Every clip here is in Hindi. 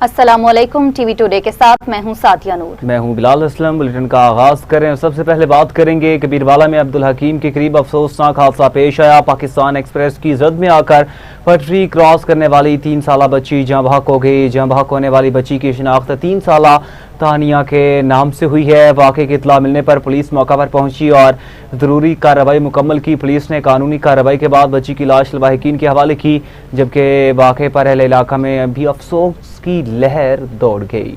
अस्सलामुअलैकुम, टीवी टुडे के साथ मैं हूं सादिया नूर। मैं हूं बिलाल असलम। बुलेटिन का आगाज करें। सबसे पहले बात करेंगे कबीरवाला में अब्दुल हकीम के करीब अफसोसनाक हादसा पेश आया। पाकिस्तान एक्सप्रेस की जद में आकर पटरी क्रॉस करने वाली 3 साला बच्ची जहां बहक हो गई। जहां बहक होने वाली बच्ची की शिनाख्त 3 साला तानिया के नाम से हुई है। वाक़े की इत्तला मिलने पर पुलिस मौका पर पहुंची और ज़रूरी कार्रवाई मुकम्मल की। पुलिस ने कानूनी कार्रवाई के बाद बच्ची की लाश लवाहिकीन के हवाले की, जबकि वाक़े पर अहले इलाका में अभी अफसोस की लहर दौड़ गई।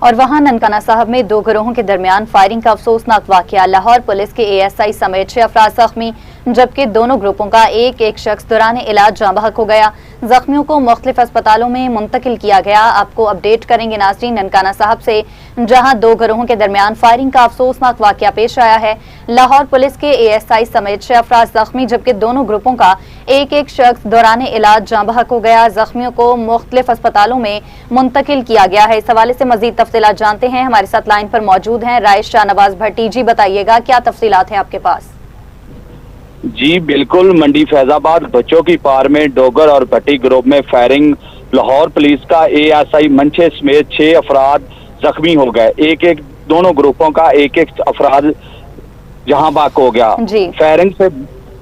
और वहां ननकाना साहब में 2 गिरोहों के दरमियान फायरिंग का अफसोसनाक वाकया। लाहौर पुलिस के ASI समेत 6 अफराद जख्मी, जबकि दोनों ग्रुपों का एक एक शख्स दौरान इलाज जाँ बहक हो गया। जख्मियों को मुख्तलिफ अस्पतालों में मुंतकिल किया गया। आपको अपडेट करेंगे नाजरीन ननकाना साहब से, जहां 2 गिरोहों के दरमियान फायरिंग का अफसोसनाक वाकया पेश आया है। लाहौर पुलिस के ASI समेत 6 अफराद जख्मी, जबकि दोनों ग्रुपों का एक एक शख्स दौरान इलाज जाँ बहक हो गया। जख्मियों को मुख्तलिफ अस्पतालों में मुंतकिल किया गया है। इस हवाले से मजीद तफसीलात जानते हैं। हमारे साथ लाइन पर मौजूद हैं राइस शाहनवाज भट्टी। जी बताइएगा, क्या तफसीलात हैं आपके पास? जी बिल्कुल, मंडी फैजाबाद बच्चों की पार में डोगर और भट्टी ग्रुप में फायरिंग। लाहौर पुलिस का ASI मंचे समेत 6 अफराद जख्मी हो गए। एक एक दोनों ग्रुपों का एक एक अफराद जहां बाक हो गया।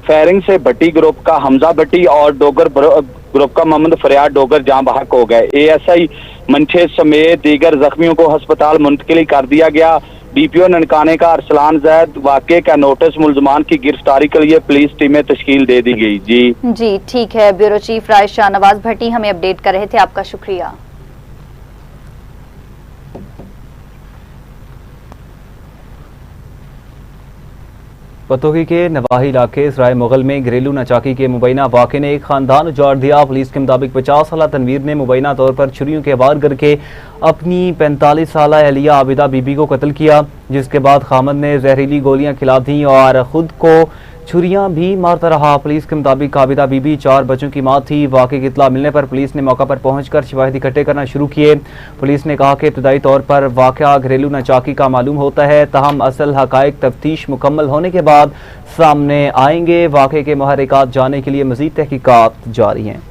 फायरिंग से भट्टी ग्रुप का हमजा भट्टी और डोगर ग्रुप का मोहम्मद फरियाद डोगर जहां बहक हो गए। ASI मंचे समेत दीगर जख्मियों को अस्पताल मुंतकिल कर दिया गया। DPO ननकाने का अरसलान जैद वाक़े का नोटिस, मुलजमान की गिरफ्तारी के लिए पुलिस टीमें तश्कील दे दी गई। जी ठीक है। ब्यूरो चीफ राइस शाहनवाज भट्टी हमें अपडेट कर रहे थे, आपका शुक्रिया। पतोही के नवाही इलाके सराय मुगल में घरेलू नाचाकी के मुबैना वाक़े ने एक खानदान उजाड़ दिया। पुलिस के मुताबिक 50 साला तनवीर ने मुबैना तौर पर छुरियों के वार करके अपनी 45 साला अहलिया आबिदा बीबी को कत्ल किया, जिसके बाद खामद ने जहरीली गोलियां खिला दी और खुद को छुरियां भी मारता रहा। पुलिस के मुताबिक आबिदा बीबी 4 बच्चों की मां थी। वाक़े की इत्तला मिलने पर पुलिस ने मौका पर पहुंचकर शवाहिद इकट्ठे करना शुरू किए। पुलिस ने कहा कि इब्तदाई तौर पर वाक़या घरेलू नाचाकी का मालूम होता है, तहम असल हकायक तफ्तीश मुकम्मल होने के बाद सामने आएंगे। वाक़े के महरिकात जानने के लिए मजीद तहकीकात जारी हैं।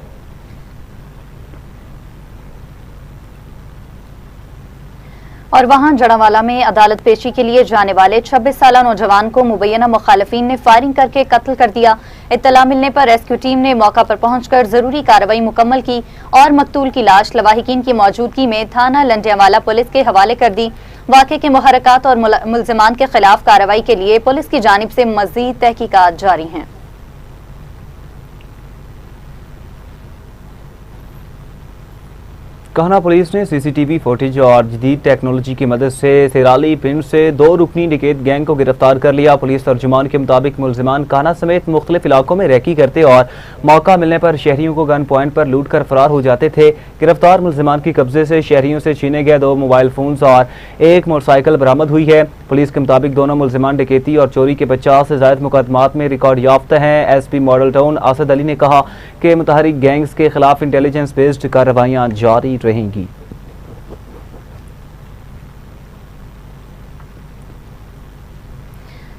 और वहां जड़ावाला में अदालत पेशी के लिए जाने वाले 26 साला नौजवान को मुबैना मुखालिफिन ने फायरिंग करके कत्ल कर दिया। इत्तला मिलने पर रेस्क्यू टीम ने मौका पर पहुंचकर जरूरी कार्रवाई मुकम्मल की और मकतूल की लाश लवाहिकीन की मौजूदगी में थाना लंडियावाला पुलिस के हवाले कर दी। वाक़े के मुहर्रकात और मुल्जिमान के खिलाफ कार्रवाई के लिए पुलिस की जानिब से मजीद तहकीकात जारी हैं। कान्हा पुलिस ने CCTV फुटेज और जदीद टेक्नोलॉजी की मदद से सेराली पिंड से 2 रुकनी डिकेट गैंग को गिरफ्तार कर लिया। पुलिस तर्जुमान के मुताबिक मुल्जिमान कान्हा समेत मुख्तलिफ इलाकों में रैकी करते और मौका मिलने पर शहरियों को गन पॉइंट पर लूट कर फरार हो जाते थे। गिरफ्तार मुल्जिमान की कब्जे से शहरियों से छीने गए 2 मोबाइल फोन्स और 1 मोटरसाइकिल बरामद हुई है। पुलिस के मुताबिक दोनों मुल्जिमान डकैती और चोरी के 50 से ज्यादा मुकदमात में रिकॉर्ड याफ्ता हैं। SP model town Asad Ali ने कहा कि मुतहरिक गैंग्स के खिलाफ इंटेलिजेंस बेस्ड कार्रवाइयां जारी रहेंगी।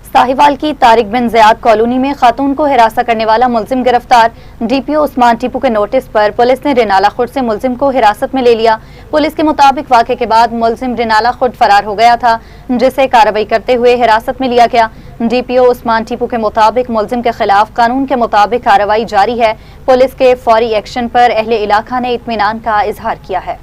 साहिवाल की तारिक बिन ज़ियाद कॉलोनी में खातून को हिरासत करने वाला मुल्जिम गिरफ्तार। DPO उस्मान टीपू के नोटिस पर पुलिस ने रिनाला खुर्द से मुल्जिम को हिरासत में ले लिया। पुलिस के मुताबिक वाक़े के बाद मुल्जिम रिनाला खुर्द फरार हो गया था, जिसे कार्रवाई करते हुए हिरासत में लिया गया। DPO उस्मान टीपू के मुताबिक मुल्जिम के खिलाफ कानून के मुताबिक कार्रवाई जारी है। पुलिस के फौरी एक्शन पर अहले इलाका ने इत्मीनान का इजहार किया है।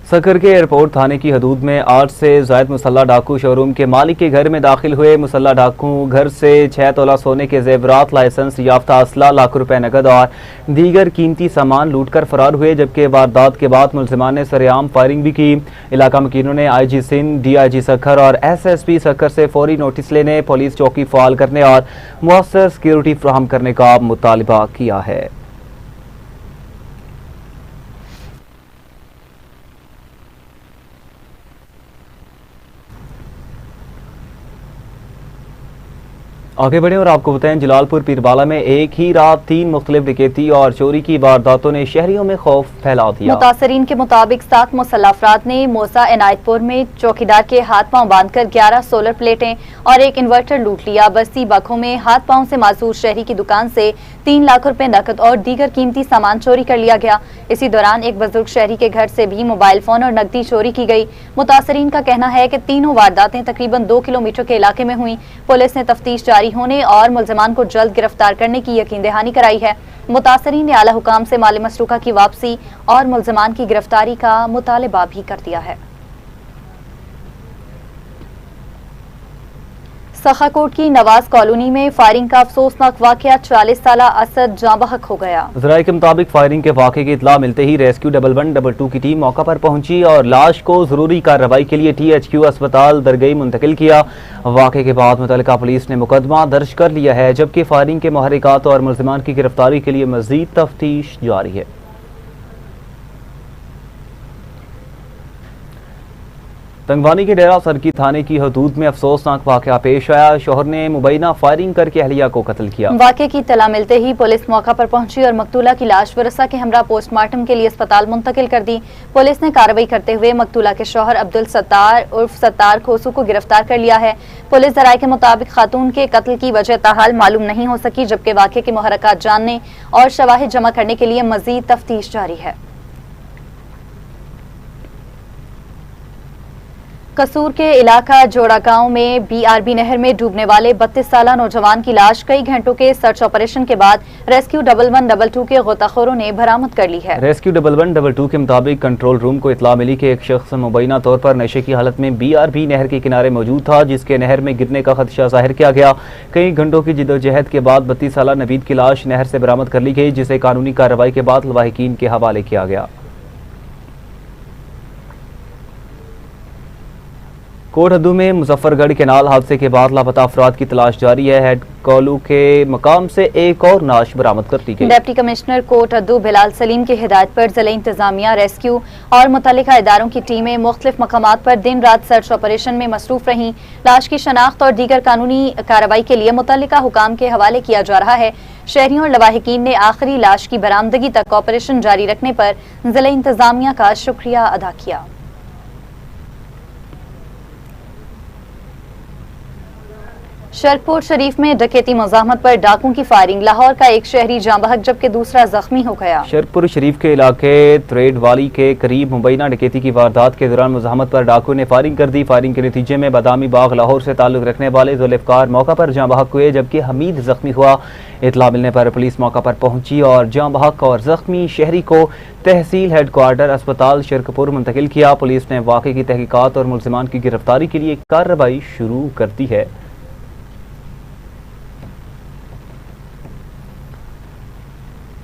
सकर के एयरपोर्ट थाने की हदूद में 8 से ज़ायद मुसल्ला डाकू शोरूम के मालिक के घर में दाखिल हुए। मुसल्ला डाकू घर से 6 तोला सोने के जेवरात, लाइसेंस याफ्ता असला, लाखों रुपए नकद और दीगर कीमती सामान लूट कर फरार हुए, जबकि वारदात के बाद मुल्जिमान ने सरेआम फायरिंग भी की। इलाका मकीनों ने IG सिंध, DIG सखर और SSP सखर से फौरी नोटिस लेने, पुलिस चौकी फाल करने और मुअस्सर सिक्योरिटी फराहम करने का मुतालबा किया है। आगे बढ़े और आपको बताएं, जलालपुर पीरबाला में एक ही रात 3 मुख्तलिफ डकैती और चोरी की वारदातों ने शहरियों में खौफ फैला दिया। मुतासरीन के मुताबिक 7 मुसल्लह अफराद ने मोसा इनायतपुर में चौकीदार के हाथ पांव बांधकर 11 सोलर प्लेटें और एक इन्वर्टर लूट लिया। बस्ती बखों में हाथ पांव से मासूर शहरी की दुकान से 3 लाख रुपए नकद और दीगर कीमती सामान चोरी कर लिया गया। इसी दौरान एक बुजुर्ग शहरी के घर से भी मोबाइल फोन और नकदी चोरी की गई। मुतासरीन का कहना है कि तीनों वारदातें तकरीबन 2 किलोमीटर के इलाके में हुई। पुलिस ने तफ्तीश जारी होने और मुल्जिमान को जल्द गिरफ्तार करने की यकीन दहानी कराई है। मुतासरीन ने आला हुकाम से माली मसरूका की वापसी और मुल्जिमान की गिरफ्तारी का मुतालबा भी कर दिया है। सखाकोट की नवाज कॉलोनी में फायरिंग का अफसोसनाक वाकया, 40 साला असद जाँ बहक हो गया। ज़राए के मुताबिक फायरिंग के वाक़े की इत्तला मिलते ही रेस्क्यू 11122 की टीम मौका पर पहुंची और लाश को जरूरी कार्रवाई के लिए THQ अस्पताल दरगई मुंतकिल किया। वाक़े के बाद मुतल्लिका पुलिस ने मुकदमा दर्ज कर लिया है, जबकि फायरिंग के मुहर्रिकात और मुल्जिमान की गिरफ्तारी के लिए मजीद तफ्तीश जारी है। तंगवानी के डेरा सरकी थाने की हदूद में अफसोसनाक वाकया पेश आया। शोहर ने मुबैना फायरिंग करके अहलिया को कत्ल किया। वाकये की इत्तला मिलते ही पुलिस मौका पर पहुंची और मकतूला की लाश वरसा के हमरा पोस्टमार्टम के लिए अस्पताल मुंतकिल कर दी। पुलिस ने कार्रवाई करते हुए मकतूला के शोहर अब्दुल सत्तार उर्फ सत्तार खोसू को गिरफ्तार कर लिया है। पुलिस ज़राए के मुताबिक खातून के कत्ल की वजह ताहाल मालूम नहीं हो सकी, जबकि वाकये के मुहर्रिकात जानने और शवाहिद जमा करने के लिए मजीद तफ्तीश जारी है। कसूर के इलाका जोड़ा गांव में BRB नहर में डूबने वाले 32 साला नौजवान की लाश कई घंटों के सर्च ऑपरेशन के बाद रेस्क्यू 1122 के गोताखोरों ने बरामद कर ली है। रेस्क्यू 1122 के मुताबिक कंट्रोल रूम को इत्तला मिली कि एक शख्स मुबैना तौर पर नशे की हालत में BRB नहर के किनारे मौजूद था, जिसके नहर में गिरने का खदशा जाहिर किया गया। कई घंटों की जिद्दोजहद के बाद 32 साला नवीद की लाश नहर से बरामद कर ली गई, जिसे कानूनी कार्रवाई के बाद लवाहिकीन के हवाले किया गया। कोटहदू में मुजफ्फरगढ़ केनाल हादसे के बाद लापता अफराद की तलाश जारी है। हेड कोलू के मकाम से एक और नाश बरामद कर दी गई। डिप्टी कमिश्नर कोटहदू बिलाल सलीम की हिदायत पर जिला इंतजामिया, रेस्क्यू और मुतल्लिका इदारों की टीमें मुख्तलिफ मकामात पर दिन रात सर्च ऑपरेशन में मसरूफ रहीं। लाश की शनाख्त और दीगर कानूनी कार्रवाई के लिए मुतल्लिका हुकाम के हवाले किया जा रहा है। शहरियों और लवाहिकीन ने आखिरी लाश की बरामदगी तक ऑपरेशन जारी रखने पर जिला इंतजामिया का शुक्रिया अदा किया। शरकपुर शरीफ में डकैती मुजाहमत पर डाकुओं की फायरिंग, लाहौर का एक शहरी जाँ बहक जबकि दूसरा जख्मी हो गया। शरकपुर शरीफ के इलाके त्रेड वाली के करीब मुबैना डकैती की वारदात के दौरान मुजाहमत पर डाकुओं ने फायरिंग कर दी। फायरिंग के नतीजे में बादामी बाग लाहौर से ताल्लुक रखने वाले जुल्फकार मौका पर जाँ बहक हुए, जबकि हमीद जख्मी हुआ। इतला मिलने पर पुलिस मौका पर पहुंची और जाँ बहक और जख्मी शहरी को तहसील हेडक्वार्टर अस्पताल शरकपुर मुंतकिल किया। पुलिस ने वाक़े की तहकीकात और मुल्जिमान की गिरफ्तारी के लिए कार्रवाई शुरू कर दी है।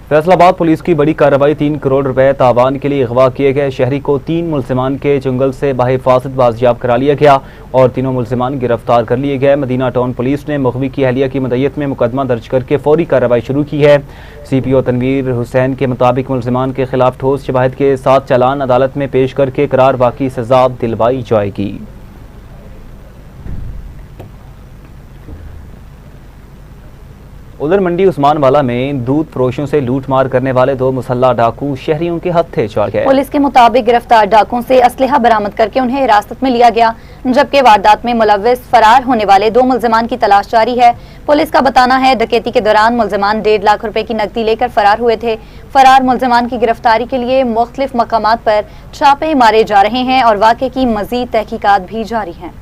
फैसलाबाद पुलिस की बड़ी कार्रवाई, 3 करोड़ रुपए तावान के लिए अगवा किए गए शहरी को 3 मुल्जिमान के जंगल से बाहिफाजत बाजियाब करा लिया गया और तीनों मुल्जिमान गिरफ्तार कर लिए गए। मदीना टाउन पुलिस ने मुखवी की अहलिया की मदयत में मुकदमा दर्ज करके फौरी कार्रवाई शुरू की है। CPO तनवीर हुसैन के मुताबिक मुल्जिमान के खिलाफ ठोस शवाहिद के साथ चालान अदालत में पेश करके करार वाक़ई सजा दिलवाई जाएगी। उधर मंडी उस्मानवाला में दूध फरोशों से लूट मार करने वाले 2 मुसल्ला डाकू शहरियों के हत्थे चढ़ गए। पुलिस के मुताबिक गिरफ्तार डाकुओं से असलहा बरामद करके उन्हें हिरासत में लिया गया, जबकि वारदात में मुलव्विस फरार होने वाले 2 मुल्जिमान की तलाश जारी है। पुलिस का बताना है डकैती के दौरान मुल्जिमान 1.5 लाख रुपए की नकदी लेकर फरार हुए थे। फरार मुल्जिमान की गिरफ्तारी के लिए मुख्तलिफ मकामात पर छापे मारे जा रहे हैं और वाक़े की मजीद तहकीकात भी जारी हैं।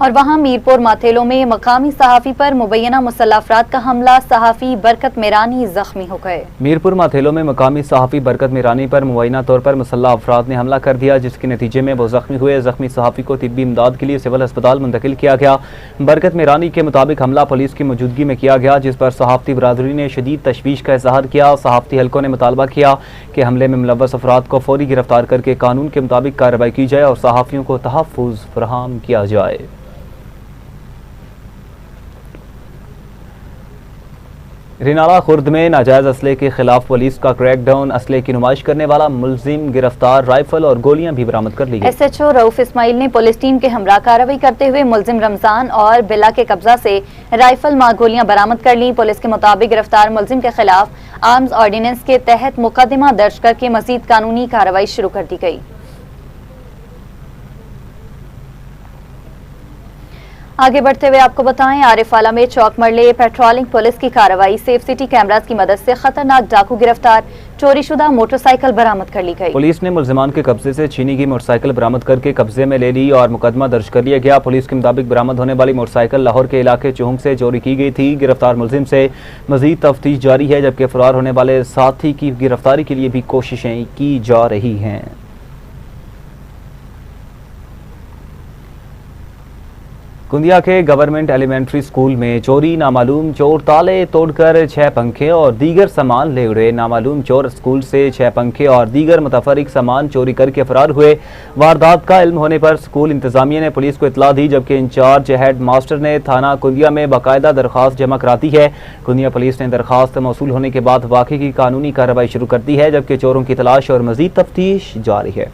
और वहां मीरपुर माथेलो में मकामी सहाफ़ी पर मुबैना मुसल्लह अफराद का हमला, सहाफ़ी बरकत मेरानी जख्मी हो गए। मीरपुर माथेलो में मकामी सहाफ़ी बरकत मेरानी पर मुबैना तौर पर मुसल्लह अफराद ने हमला कर दिया, जिसके नतीजे में वो जख्मी हुए। जख्मी सहाफ़ी को तिब्बी इमदाद के लिए सिविल अस्पताल मुंतकिल किया गया। बरकत मेरानी के मुताबिक हमला पुलिस की मौजूदगी में किया गया, जिस पर सहाफ़ती बरादरी ने शदीद तशवीश का इजहार किया। सहाफ़ती हलकों ने मुतालबा किया कि हमले में मुलव्वस अफराद को फौरी गिरफ्तार करके कानून के मुताबिक कार्रवाई की जाए और सहाफ़ियों को तहफ़्फ़ुज़ फराहम किया जाए। रिनाला खुर्द में नाजायज असले के खिलाफ पुलिस का क्रैकडाउन, असले की नुमाइश करने वाला मुलजिम गिरफ्तार, राइफल और गोलियां भी बरामद कर ली गई। SHO रऊफ इस्माइल ने पुलिस टीम के हमरा कार्रवाई करते हुए मुलजिम रमजान और बिल्ला के कब्जा से राइफल मार गोलियां बरामद कर ली। पुलिस के मुताबिक गिरफ्तार मुलजिम के खिलाफ आर्म्स ऑर्डिनेंस के तहत मुकदमा दर्ज करके मजीद कानूनी कार्रवाई शुरू कर दी गई। आगे बढ़ते हुए आपको बताएं, आरिफाला में चौक मरले पेट्रोलिंग पुलिस की कार्रवाई, सेफ सिटी कैमरास की मदद से खतरनाक डाकू गिरफ्तार, चोरीशुदा मोटरसाइकिल बरामद कर ली गई। पुलिस ने मुलजिमान के कब्जे से चीनी की मोटरसाइकिल बरामद करके कब्जे में ले ली और मुकदमा दर्ज कर लिया गया। पुलिस के मुताबिक बरामद होने वाली मोटरसाइकिल लाहौर के इलाके चुहंग से चोरी की गई थी। गिरफ्तार मुलजिम से मजीद तफ्तीश जारी है, जबकि फरार होने वाले साथी की गिरफ्तारी के लिए भी कोशिशें की जा रही हैं। कुंदिया के गवर्नमेंट एलिमेंट्री स्कूल में चोरी, नामालूम चोर ताले तोड़कर 6 पंखे और दीगर सामान ले उड़े। नामालूम चोर स्कूल से 6 पंखे और दीगर मुतफरिक सामान चोरी करके फरार हुए। वारदात का इल्म होने पर स्कूल इंतजामिया ने पुलिस को इतला दी, जबकि इंचार्ज हेड मास्टर ने थाना कुंदिया में बाकायदा दरखास्त जमा कराती है। कुंदिया पुलिस ने दरखास्त मौसूल होने के बाद वाक़े की कानूनी कार्रवाई शुरू कर दी है, जबकि चोरों की तलाश और मजीद तफ्तीश जारी है।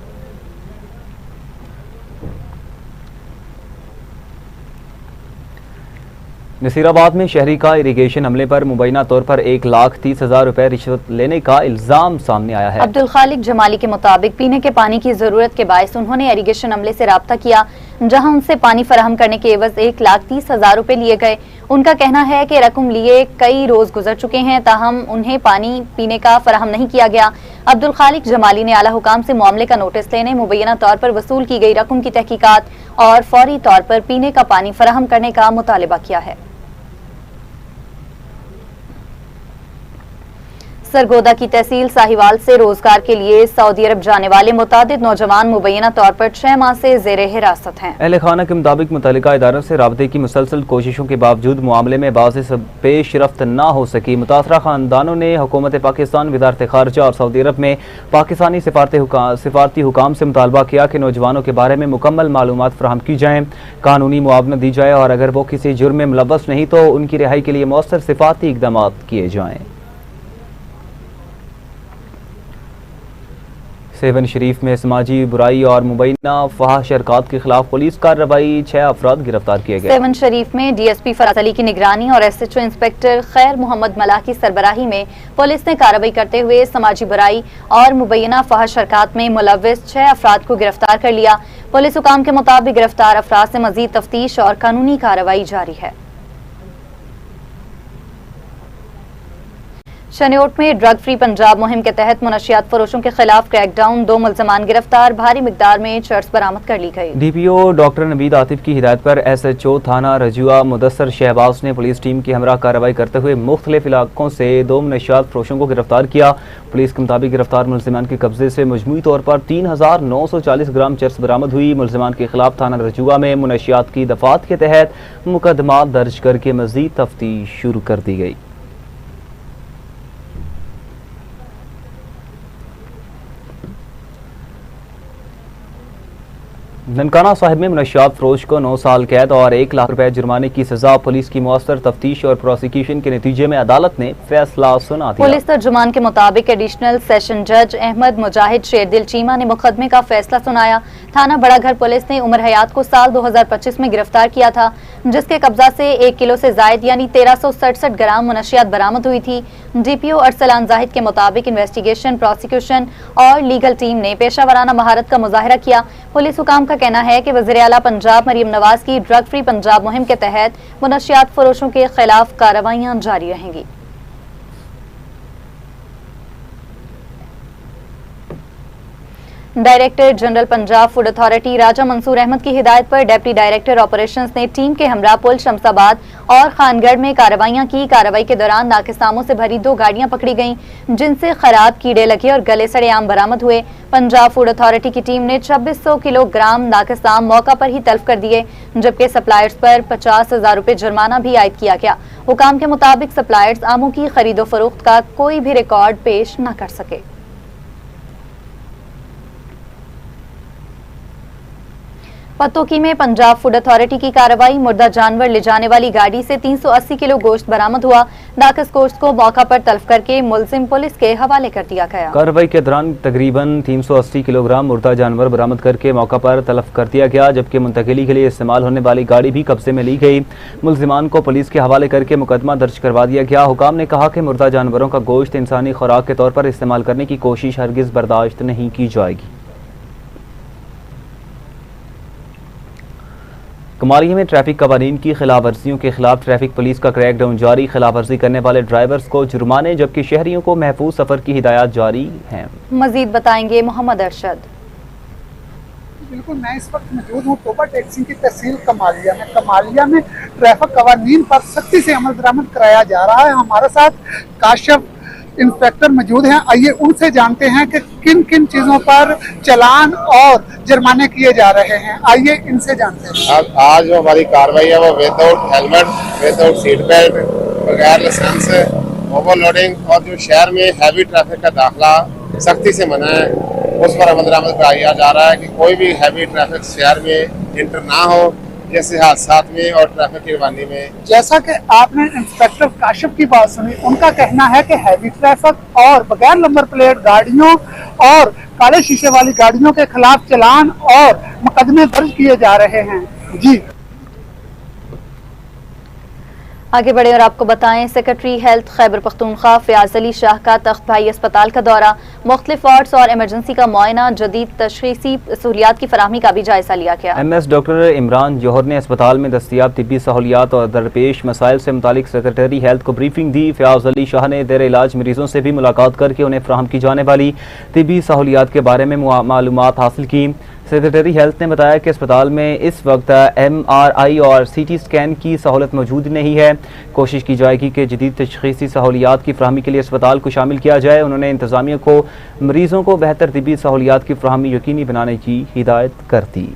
नसीराबाद में शहरी का इरिगेशन अमले पर मुबैना तौर पर 1,30,000 रुपए रिश्वत लेने का इल्जाम सामने आया है। अब्दुल खालिक जमाली के मुताबिक पीने के पानी की जरूरत के बायस उन्होंने इरिगेशन अमले से राब्ता किया, जहां उनसे पानी फराहम करने के एवज 1,30,000 रुपए लिए गए। उनका कहना है कि रकम लिए कई रोज गुजर चुके हैं, ताहम उन्हें पानी पीने का फराहम नहीं किया गया। अब्दुल खालिक जमाली ने आला हुकाम से मामले का नोटिस लेने, मुबैना तौर पर वसूल की गई रकम की तहकीकात और फौरी तौर पर पीने का पानी फराहम करने का मुतालिबा किया है। सरगोदा की तहसील साहिवाल से रोजगार के लिए सऊदी अरब जाने वाले मुतादिद नौजवान मुबैना तौर पर 6 माह से ज़ेरे हिरासत हैं। अहले खाना के मुताबिक मुतल्लिका इदारों से राबते की मुसलसल कोशिशों के बावजूद मामले में बाज़ पेशरफ्त न हो सकी। मुतासरा खानदानों ने हुकूमत पाकिस्तान, वज़ारत खारजा और सऊदी अरब में पाकिस्तानी सिफारती हुकाम से मुतालबा किया कि नौजवानों के बारे में मुकम्मल मालूमात फराहम की जाएँ, कानूनी मुआवना दी जाए और अगर वो किसी जुर्म में मुलव्वस नहीं तो उनकी रिहाई के लिए मौसर सिफाती इक़दाम किए जाएँ। सेवन शरीफ में समाजी बुराई और मुबैना फहाश हरकत के खिलाफ पुलिस कार्रवाई, 6 अफराद गिरफ्तार किए गए। सेवन शरीफ में DSP फराज अली की निगरानी और SHO इंस्पेक्टर खैर मोहम्मद मलाह की सरबराही में पुलिस ने कार्रवाई करते हुए समाजी बुराई और मुबैना फहाश हरकत में मुलव्विस 6 अफराद को गिरफ्तार कर लिया। पुलिस हुकाम के मुताबिक गिरफ्तार अफराद से मजीद तफ्तीश और कानूनी कार्रवाई जारी है। शनियोट में ड्रग फ्री पंजाब मुहिम के तहत मुनशियात फरोशों के खिलाफ क्रैकडाउन, 2 मुल्जमान गिरफ्तार, भारी मिकदार में चर्स बरामद कर ली गई। DPO डॉक्टर नवीद आतिफ की हिदायत पर SHO थाना रजुआ मुदस्सर शहबाज ने पुलिस टीम की हमरा कार्रवाई करते हुए मुख्तलिफ इलाकों से 2 मुनशियात फरोशों को गिरफ्तार किया। पुलिस के मुताबिक गिरफ्तार मुल्जिमान के कब्जे से मजमूई तौर पर 3,940 ग्राम चर्स बरामद हुई। मुल्जिमान के खिलाफ थाना रजुआ में मुनशियात की दफात के तहत मुकदमा दर्ज करके मजीद तफ्तीश शुरू कर दी गई। ननकाना साहिब में मुनशियात फरोश को 9 साल कैद और 1 लाख रुपए जुर्माने की सजा। पुलिस की मौसर तफ्तीश और प्रोसिक्यूशन के नतीजे में अदालत ने फैसला सुना दिया। पुलिस तर्जुमान के मुताबिक एडिशनल सेशन जज अहमद मुजाहिद शेरदिल चीमा ने मुकदमे का फैसला सुनाया। थाना बड़ा घर पुलिस ने उमर हयात को साल 2025 में गिरफ्तार किया था, जिसके कब्जा से 1 किलो से जायद यानी 1367 ग्राम मुनशियात बरामद हुई थी। DPO अरसलान जाहिद के मुताबिक इन्वेस्टिगेशन, प्रोसिक्यूशन और लीगल टीम ने पेशावराना महारत का मुजाहिरा किया। पुलिस हुकाम का कहना है कि वज़ीर आला पंजाब मरियम नवाज की ड्रग फ्री पंजाब मुहिम के तहत मुनशियात फरोशों के खिलाफ कार्रवाइयां जारी रहेंगी। Director general Punjab food authority Raja Mansoor Ahmad की हिदायत पर डिप्टी डायरेक्टर ऑपरेशंस ने टीम के हमरा पुल शमसाबाद और खानगढ़ में कार्रवाइयां की। कार्रवाई के दौरान नाकिसामों से भरी 2 गाड़ियां पकड़ी गईं, जिनसे खराब कीड़े लगे और गले सड़े आम बरामद हुए। पंजाब फूड अथॉरिटी की टीम ने 2600 किलोग्राम नाकिसाम मौका पर ही तल्फ कर दिए, जबकि सप्लायर्स पर 50,000 रुपए जुर्माना भी आयद किया गया। हुकाम के मुताबिक सप्लायर्स आमों की खरीदो फरोख्त का कोई भी रिकॉर्ड पेश न कर सके। पतोकी में पंजाब फूड अथॉरिटी की कार्रवाई, मुर्दा जानवर ले जाने वाली गाड़ी से 380 किलो गोश्त बरामद हुआ। नाकस गोश्त को मौका पर तल्फ करके मुलजिम पुलिस के हवाले कर दिया गया। कार्रवाई के दौरान तकरीबन 380 किलोग्राम मुर्दा जानवर बरामद करके मौका पर तल्फ कर दिया गया, जबकि मुंतकिली के लिए इस्तेमाल होने वाली गाड़ी भी कब्जे में ली गई। मुलजिमान को पुलिस के हवाले करके मुकदमा दर्ज करवा दिया गया। हुकाम ने कहा कि मुर्दा जानवरों का गोश्त इंसानी खुराक के तौर पर इस्तेमाल करने की कोशिश हरगिज बर्दाश्त नहीं की जाएगी। कमालिया में ट्रैफिक कवानीन की खिलाफ वर्जियों के खिलाफ ट्रैफिक पुलिस का क्रैकडाउन जारी। खिलाफ वर्जी करने वाले ड्राइवर्स को जुर्माने, जबकि शहरियों को महफूज सफर की हिदायत जारी है। मजीद बताएंगे मोहम्मद अरशद। बिल्कुल, मैं इस वक्त मौजूद हूँ टोबा टैक्सी की तहसील कमालिया में। कमालिया में ट्रैफिक कवानीन पर सख्ती से अमल दरामद कराया जा रहा है। हमारे साथ काशिफ इंस्पेक्टर मौजूद हैं। आइए उनसे जानते हैं कि किन किन चीजों पर चालान और जुर्माने किए जा रहे हैं। आइए इनसे जानते हैं। आज जो हमारी कार्रवाई है वो without helmet, without seat belt, बगैर लाइसेंस, ओवरलोडिंग और जो शहर में हैवी ट्रैफिक का दाखिला सख्ती से मना है, उस पर अमल दरामद कराया जा रहा है कि कोई भी हैवी ट्रैफिक शहर में इंटर ना हो, जैसे हादसा में और ट्रैफिक की रवानी में। जैसा कि आपने इंस्पेक्टर काशिफ की बात सुनी, उनका कहना है कि हैवी ट्रैफिक और बगैर नंबर प्लेट गाड़ियों और काले शीशे वाली गाड़ियों के खिलाफ चालान और मुकदमे दर्ज किए जा रहे हैं। जी आगे बढ़े और आपको बताएं, सेक्रेटरी हेल्थ खैबर पख्तूनख्वा फयाज अली शाह का तख्त भाई अस्पताल का दौरा, मुख्तलिफ वार्ड्स और इमरजेंसी का मुआयना, जदीद तशखीसी सहूलियात की फराहमी का भी जायजा लिया गया। MS डॉक्टर इमरान जौहर ने अस्पताल में दस्तियाब तिब्बी सहूलियात और दरपेश मसाइल से मुतालिक सेक्रेटरी हेल्थ को ब्रीफिंग दी। फयाज अली शाह ने देर इलाज मरीजों से भी मुलाकात करके उन्हें फ्राहम की जाने वाली तिब्बी सहूलियात के बारे में मालूमात हासिल की। सेक्रेटरी हेल्थ ने बताया कि अस्पताल में इस वक्त MRI और CT स्कैन की सहूलत मौजूद नहीं है। कोशिश की जाएगी कि जदीद तशखीसी सहूलियात की फ्राहमी के लिए अस्पताल को शामिल किया जाए। उन्होंने इंतजामिया को मरीजों को बेहतर तिब्बी सहूलियात की फ्राहमी यकीनी बनाने की हिदायत कर दी।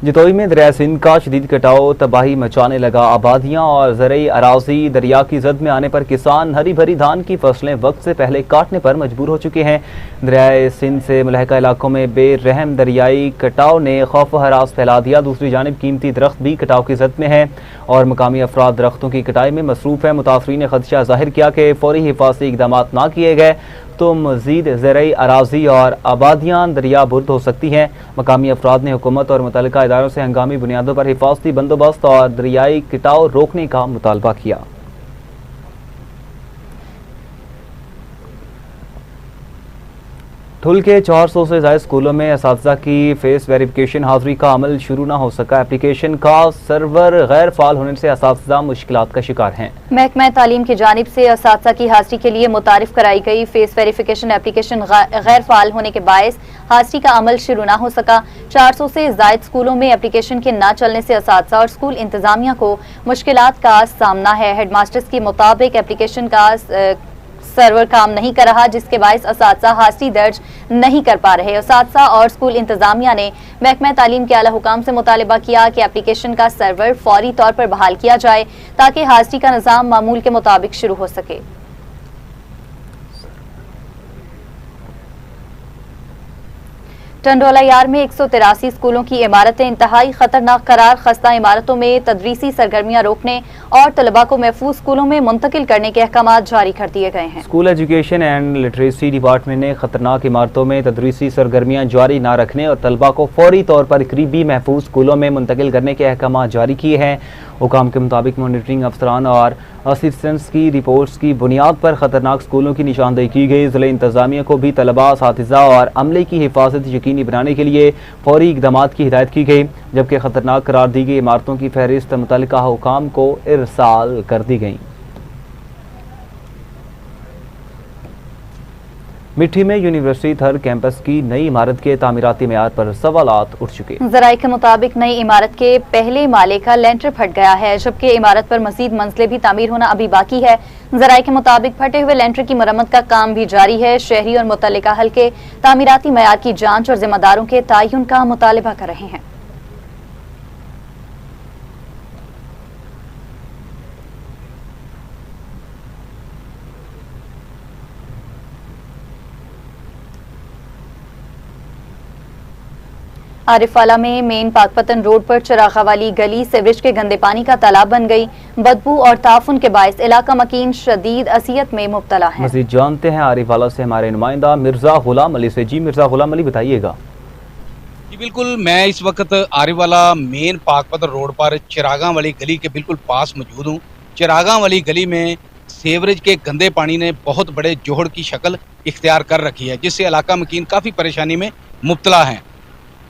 जतोई में दरिया सिंध का शदीद कटाव तबाही मचाने लगा। आबादियां और ज़रई अराजी दरिया की जद में आने पर किसान हरी भरी धान की फसलें वक्त से पहले काटने पर मजबूर हो चुके हैं। दरिया सिंध से मुलहका इलाकों में बेरहम दरियाई कटाव ने खौफ हरास फैला दिया। दूसरी जानिब कीमती दरख्त भी कटाव की जद में है और मकामी अफराद दरख्तों की कटाई में मसरूफ है। मुतासरीन ने खदशा जाहिर किया कि फौरी हिफाजती इकदाम ना किए गए तो मज़ीद ज़रई अराजी और आबादियाँ दरिया बुर्द हो सकती हैं। मकामी अफराद ने हुकूमत और मुतल्लिका इदारों से हंगामी बुनियादों पर हिफाजती बंदोबस्त और दरियाई कटाव रोकने का मुतालबा किया। ठुल के 400 से ज़ायद स्कूलों में असातिज़ा की फेस वेरिफिकेशन हाज़िरी का अमल शुरू न हो सका। एप्लीकेशन का सर्वर गैर फाल होने से असातिज़ा मुश्किलात का शिकार हैं। महकमा तालीम की जानिब से असातिज़ा की हाज़िरी के लिए मुतारिफ कराई गई फेस वेरिफिकेशन एप्लीकेशन गैर फाल होने के बायस हाज़िरी का अमल शुरू न हो सका। 400 से ज़ायद स्कूलों में एप्लीकेशन के न चलने से असातिज़ा और स्कूल इंतजामिया को मुश्किलात का सामना है। हेडमास्टर्स के मुताबिक एप्लीकेशन का सर्वर काम नहीं कर रहा, जिसके बायस असातिज़ा हाज़िरी दर्ज नहीं कर पा रहे। असातिज़ा और स्कूल इंतजामिया ने महकमा तालीम के आला हुकाम से मुतालबा किया कि एप्लीकेशन का सर्वर फौरी तौर पर बहाल किया जाए ताकि हाज़िरी का निज़ाम मामूल के मुताबिक शुरू हो सके। टंडोला यार में 183 स्कूलों की इमारतें इंतहाई खतरनाक करार। खस्ता इमारतों में तदरीसी सरगर्मियां रोकने और तलबा को महफूज स्कूलों में मुंतकिल करने के अहकाम जारी कर दिए गए हैं। School education and literacy department ने खतरनाक इमारतों में तदरीसी सरगर्मियां जारी न रखने और तलबा को फौरी तौर पर करीबी महफूज स्कूलों में मुंतकिल करने के अहकाम जारी किए हैं। हुकाम के मुताबिक मॉनिटरिंग अफसरान और असिस्टेंट्स की रिपोर्ट्स की बुनियाद पर खतरनाक स्कूलों की निशानदेही की गई। ज़िले इंतजामिया को भी तलबा, असातिज़ा और अमले की हिफाजत यकीनी बनाने के लिए फौरी इक़दामात की हिदायत की गई, जबकि खतरनाक करार दी गई इमारतों की फहरिस्त मुतल्लिका हुकाम को इरसाल कर दी गई। मिट्टी में यूनिवर्सिटी थर्ड कैंपस की नई इमारत के तामीराती मेयार पर सवालात उठ चुके। ज़राए के मुताबिक नई इमारत के पहले माले का लेंटर फट गया है, जबकि इमारत पर मजीद मंजिलें भी तामीर होना अभी बाकी है। ज़राए के मुताबिक फटे हुए लेंटर की मरम्मत का काम भी जारी है। शहरी और मुतल्लिका हल्के तामीराती मेयार की जांच और जिम्मेदारों के तयन का मुतालबा कर रहे हैं। आरिफवाला में मेन पाकपतन रोड पर चिरागा वाली गली सीवरेज के गंदे पानी का तालाब बन गई। बदबू और ताफुन के बायस इलाका मकीन शदीद असियत में मुब्तला है। मज़ीद जानते हैं आरिफवाला से हमारे नुमाइंदा मिर्जा गुलाम अली से। जी मिर्जा गुलाम अली, बताइएगा। जी बिल्कुल, मैं इस वक्त आरिफवाला मेन पाकपतन रोड पर चिरागा वाली गली के बिल्कुल पास मौजूद हूँ। चिरागा वाली गली में सीवरेज के गंदे पानी ने बहुत बड़े जोहड़ की शक्ल इख्तियार कर रखी है, जिससे इलाका मकीन काफ़ी परेशानी में मुब्तला हैं।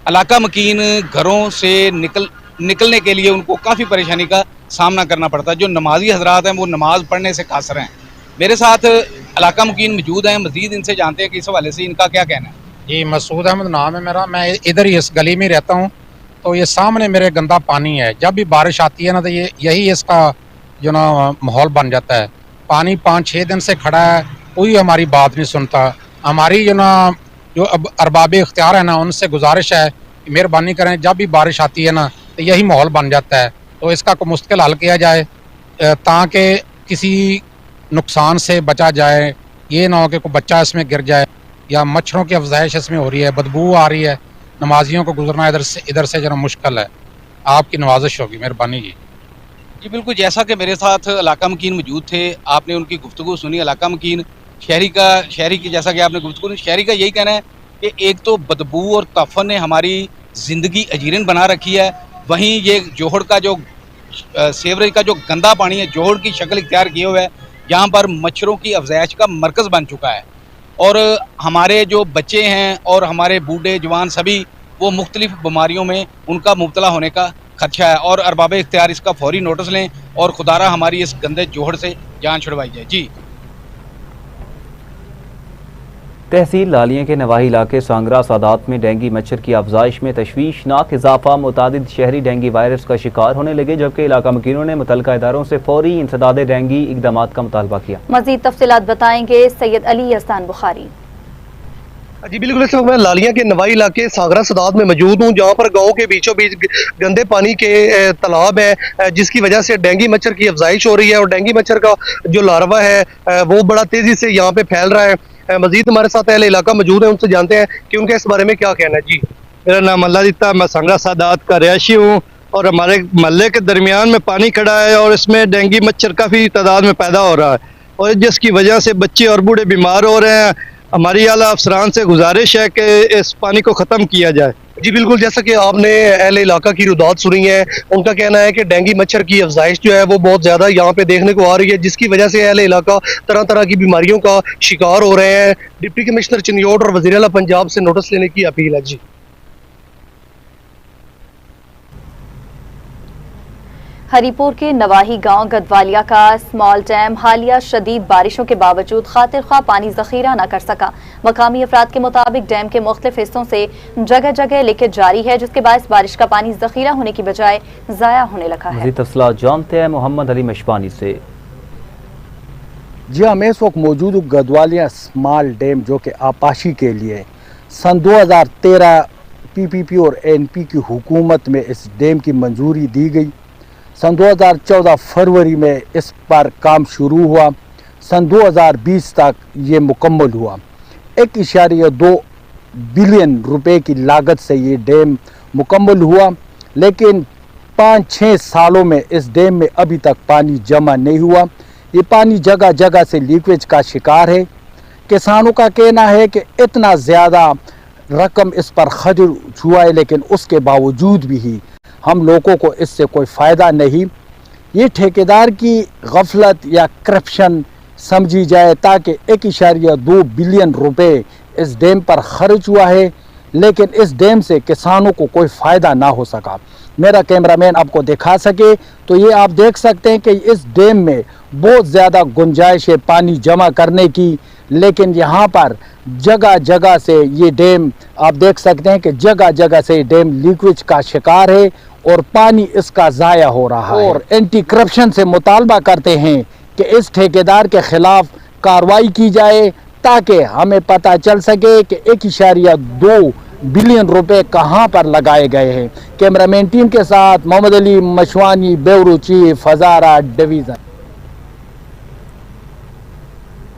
इलाका मकीन घरों से निकलने के लिए उनको काफ़ी परेशानी का सामना करना पड़ता है। जो नमाजी हजरात हैं वो नमाज पढ़ने से कासर हैं। मेरे साथ इलाका मकीन मौजूद हैं, मज़ीद इनसे जानते हैं कि इस हवाले से इनका क्या कहना है। जी, मसूद अहमद नाम है मेरा। मैं इधर ही इस गली में रहता हूँ। तो ये सामने मेरे गंदा पानी है। जब भी बारिश आती है ना तो ये यही इसका जो ना माहौल बन जाता है। पानी 5-6 दिन से खड़ा है, कोई हमारी बात नहीं सुनता। हमारी जो अब अरबाब इख्तियार है ना, उनसे गुजारिश है कि मेहरबानी करें, जब भी बारिश आती है ना तो यही माहौल बन जाता है। तो इसका कोई मुश्किल हल किया जाए ताकि किसी नुकसान से बचा जाए। ये ना हो कि कोई बच्चा इसमें गिर जाए या मच्छरों की अफजाइश इसमें हो रही है, बदबू आ रही है। नमाजियों को गुजरना इधर से जरा मुश्किल है। आपकी नवाजिश होगी, मेहरबानी जी। जी बिल्कुल, जैसा कि मेरे साथ इलाका मकीन मौजूद थे, आपने उनकी गुफ्तगू सुनी। इलाका मकीन शहरी की जैसा कि आपने गुफ्तगू सुनी, शहरी का यही कहना है कि एक तो बदबू और ताफन ने हमारी ज़िंदगी अजीरन बना रखी है, वहीं ये जोहड़ का जो सीवरेज का जो गंदा पानी है जोहड़ की शक्ल इख्तियार किए हुए है। यहाँ पर मच्छरों की अफजाइश का मरकज़ बन चुका है और हमारे जो बच्चे हैं और हमारे बूढ़े जवान सभी वो मुख्तलिफ बीमारियों में उनका मुब्तला होने का खदशा है। और अरबाब इख्तियार इसका फौरी नोटिस लें और खुदारा हमारी इस गंदे जोहड़ से जान छुड़वाई जाए। जी। तहसील लालिया के नवाही इलाके सांगरा सादात में डेंगू मच्छर की अफजाइश में तशवीशनाक इजाफा। मुतादिद शहरी डेंगू वायरस का शिकार होने लगे, जबकि इलाका मकीनों ने मुतल्लिका इदारों से फौरी इंसदाद डेंगू इकदामात का मुतालबा किया। मज़ीद तफसीलात बताएंगे सैयद अली यस्तान बुखारी। जी बिल्कुल, इस वक्त मैं लालिया के नवाई इलाके सांगरा सदात में मौजूद हूँ, जहाँ पर गांव के बीचों बीच गंदे पानी के तालाब है, जिसकी वजह से डेंगू मच्छर की अफजाइश हो रही है और डेंगू मच्छर का जो लार्वा है वो बड़ा तेजी से यहाँ पे फैल रहा है। मजीद हमारे साथ अहले इलाका मौजूद है, उनसे जानते हैं कि उनके इस बारे में क्या कहना है। जी, मेरा नाम अल्लाह दिता, मैं सांगरा सादात का रिहायशी हूँ और हमारे महल्ले के दरमियान में पानी खड़ा है और इसमें डेंगू मच्छर काफ़ी तादाद में पैदा हो रहा है और जिसकी वजह से बच्चे और बूढ़े बीमार हो रहे हैं। हमारी आला अफसरान से गुजारिश है कि इस पानी को ख़त्म किया जाए। जी बिल्कुल, जैसा कि आपने अहले इलाका की रुदात सुनी है, उनका कहना है कि डेंगू मच्छर की अफजाइश जो है वो बहुत ज़्यादा यहाँ पे देखने को आ रही है, जिसकी वजह से अहले इलाका तरह तरह की बीमारियों का शिकार हो रहे हैं। डिप्टी कमिश्नर चिन्योट और वज़ीर आला पंजाब से नोटिस लेने की अपील है। जी, हरीपुर के नवाही गांव गदवालिया का स्मॉल डैम हालिया शदीद बारिशों के बावजूद खातिर ख्वाह पानी जखीरा न कर सका। मकामी अफराद के मुताबिक डैम के मुख्तलिफ हिस्सों से जगह जगह लीकेज जारी है, जिसके बायस बारिश का पानी जखीरा होने की बजाय जाया होने लगा है। तफसीलात जानते हैं मोहम्मद अली मशबानी से। जी हाँ, मैं इस वक्त मौजूद हूँ गदवालिया स्मॉल डैम, जो कि आपाशी के लिए सन 2013 PPP और NP की हुकूमत में इस डैम की मंजूरी दी गई। सन 2014 फरवरी में इस पर काम शुरू हुआ। सन 2020 तक ये मुकम्मल हुआ। 1.2 बिलियन रुपए की लागत से ये डैम मुकम्मल हुआ, लेकिन 5-6 सालों में इस डैम में अभी तक पानी जमा नहीं हुआ। ये पानी जगह जगह से लीकेज का शिकार है। किसानों का कहना है कि इतना ज़्यादा रकम इस पर खर्च हुआ है, लेकिन उसके बावजूद भी हम लोगों को इससे कोई फ़ायदा नहीं। ये ठेकेदार की गफलत या करप्शन समझी जाए, ताकि 1.2 बिलियन रुपए इस डैम पर खर्च हुआ है, लेकिन इस डैम से किसानों को कोई फ़ायदा ना हो सका। मेरा कैमरामैन आपको दिखा सके तो ये आप देख सकते हैं कि इस डैम में बहुत ज़्यादा गुंजाइश है पानी जमा करने की, लेकिन यहाँ पर जगह जगह से ये डैम आप देख सकते हैं कि जगह जगह से डैम लीकेज का शिकार है और पानी इसका ज़ाया हो रहा है। और एंटी करप्शन से मुतालबा करते हैं कि इस ठेकेदार के खिलाफ कार्रवाई की जाए, ताकि हमें पता चल सके कि 1.2 बिलियन रुपए कहां पर लगाए गए हैं। कैमरामैन टीम के साथ मोहम्मद अली मशवानी, ब्यूरो चीफ, हज़ारा डिवीज़न।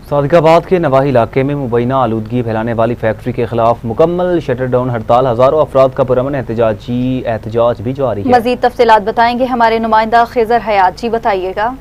सादिकाबाद के नवाही इलाके में मुबैना आलूदगी फैलाने वाली फैक्ट्री के खिलाफ मुकम्मल शटर डाउन हड़ताल, हजारों अफराद का पुरअमन एहतजाज भी जारी है। मजीद तफसीलात बताएंगे हमारे नुमाइंदा खिजर हयात जी, बताइएगा।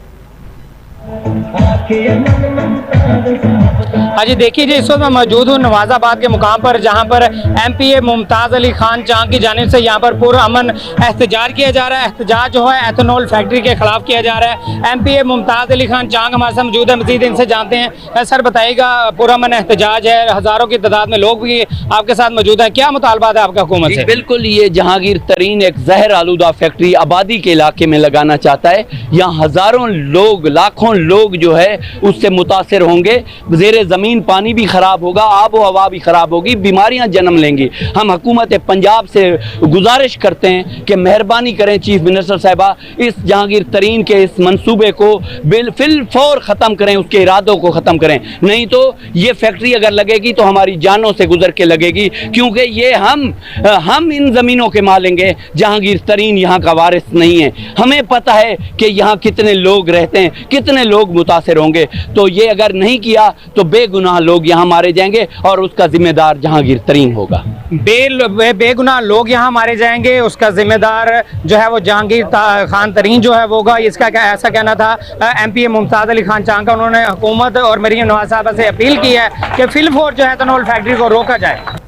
हाँ जी, देखिए जी, इस वक्त मैं मौजूद हूँ नवाज़ाबाद के मुकाम पर, जहाँ पर MPA मुमताज़ अली खान चांग की जानिब से यहाँ पर पुरअमन एहतजाज किया जा रहा है। एहतजाज जो है एथेनॉल फैक्ट्री के खिलाफ किया जा रहा है। MPA मुमताज़ अली खान चांग हमारे साथ मौजूद है, मजीद इनसे जानते हैं। सर बताइएगा, पुरअमन एहतजाज है, हज़ारों की तादाद में लोग भी आपके साथ मौजूद हैं, क्या मुतालबात है आपका हुकूमत से? बिल्कुल, ये जहांगीर तरीन एक जहर आलूदा फैक्ट्री आबादी के इलाके में लगाना चाहता है। यहाँ हज़ारों लोग, लाखों लोग जो है उससे मुतासर होंगे। ज़ेरे ज़मीन पानी भी ख़राब होगा, आब व हवा भी ख़राब होगी, बीमारियां जन्म लेंगी। हम हुकूमत पंजाब से गुजारिश करते हैं कि मेहरबानी करें चीफ मिनिस्टर साहिबा, इस जहांगीर तरीन के इस मंसूबे को फिल फौर ख़त्म करें, उसके इरादों को ख़त्म करें। नहीं तो ये फैक्ट्री अगर लगेगी तो हमारी जानों से गुजर के लगेगी, क्योंकि ये हम इन ज़मीनों के मालेंगे। जहांगीर तरीन यहाँ का वारिस नहीं है। हमें पता है कि यहाँ कितने लोग रहते हैं, कितने लोग मुतासर होंगे। तो ये अगर नहीं किया तो बेगुनाह लोग यहाँ मारे जाएंगे और उसका जिम्मेदार जहांगीर तरीन होगा। बेगुनाह लोग यहाँ मारे जाएंगे, उसका जिम्मेदार जो है वो जहांगीर खान तरीन जो है वो होगा। इसका क्या ऐसा कहना था MPA मुमताज़ अली खान चांग का। उन्होंने हुकूमत और मरीम नवाज साहबा से अपील की है कि फिलफोर जो है एथेनॉल फैक्ट्री को रोका जाए।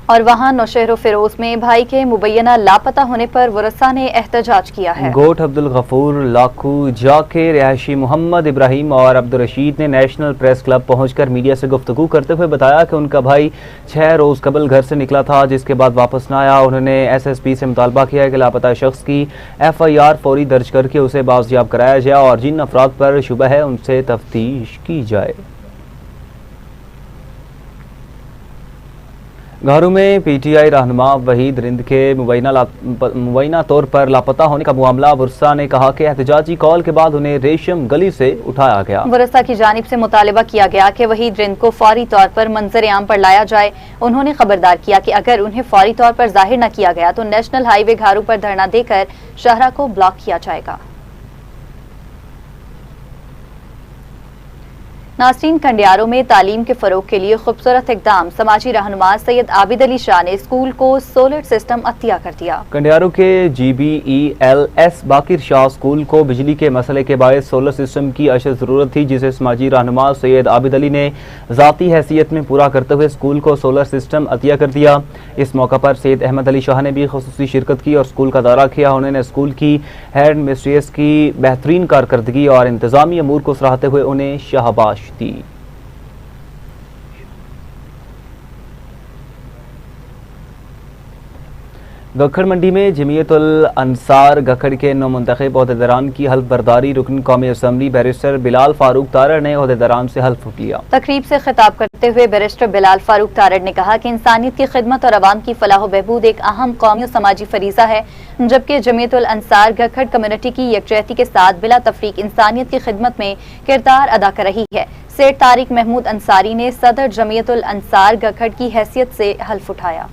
और वहाँ नौशहर फिरोज में भाई के मुबैना लापता होने पर वरसा ने एहतजाज किया है। गोट अब्दुल गफूर लाखू जाके रिहायशी मोहम्मद इब्राहिम और अब्दुल रशीद ने नेशनल प्रेस क्लब पहुंचकर मीडिया से गुफ्तगू करते हुए बताया कि उनका भाई 6 रोज़ कबल घर से निकला था, जिसके बाद वापस न आया। उन्होंने SSP से मुतालबा किया है कि लापता शख्स की FIR फौरी दर्ज करके उसे बाजियाब कराया जाए और जिन अफराद पर शुबह है उनसे तफ्तीश की जाए। घारू में PTI रहनुमा वहीद रिंद के मुबैना तौर पर लापता होने का मामला। वरसा ने कहा कि एहतजाजी कॉल के बाद उन्हें रेशम गली से उठाया गया। वरसा की जानिब से मुतालबा किया गया कि वहीद रिंद को फौरी तौर पर मंजर आम पर लाया जाए। उन्होंने खबरदार किया कि अगर उन्हें फौरी तौर पर जाहिर न किया गया तो नेशनल हाईवे घारू पर धरना देकर शाहरा को ब्लॉक किया जाएगा। नाज़रीन, कंडियारों में तालीम के फरोग के लिए खूबसूरत इकदाम। समाजी रहनुमा सैयद आबिद अली शाह ने स्कूल को सोलर सिस्टम अतिया कर दिया। कंडियारों के GBELS बाकिर शाह स्कूल को बिजली के मसले के बायस सोलर सिस्टम की अशद ज़रूरत थी, जिसे समाजी रहनुमा सैयद आबिद अली ने ज़ाती हैसियत में पूरा करते हुए स्कूल को सोलर सिस्टम अतिया कर दिया। इस मौका पर सैयद अहमद अली शाह ने भी खुसूसी शिरकत की और स्कूल का दौरा किया। उन्होंने स्कूल की हेड मिस्ट्रेस की बेहतरीन कारकर्दगी और इंतजामी अमूर को सराहते हुए उन्हें शाबाश दी। गखड़ मंडी में जमीयतुल अंसार गखड़ के नौमुंतखब ओहदेदारान की हल्फ बर्दारी। रुकन कौमी असम्बली बैरिस्टर बिलाल फारूक तारड़ ने ओहदेदारान से हल्फ लिया। तकरीब से खिताब करते हुए बैरिस्टर बिलाल फारूक तारड़ ने कहा कि इंसानियत की खिदमत और अवाम की फलाह बहबूद एक अहम कौमी और समाजी फरीजा है, जबकि जमीयतुल अंसार गखड़ कम्युनिटी की यकजहती के साथ बिला तफरीक इंसानियत की खिदमत में किरदार अदा कर रही है। सेठ तारिक महमूद अंसारी ने सदर जमीयतुल अंसार गखड़ की हैसियत से हल्फ उठाया।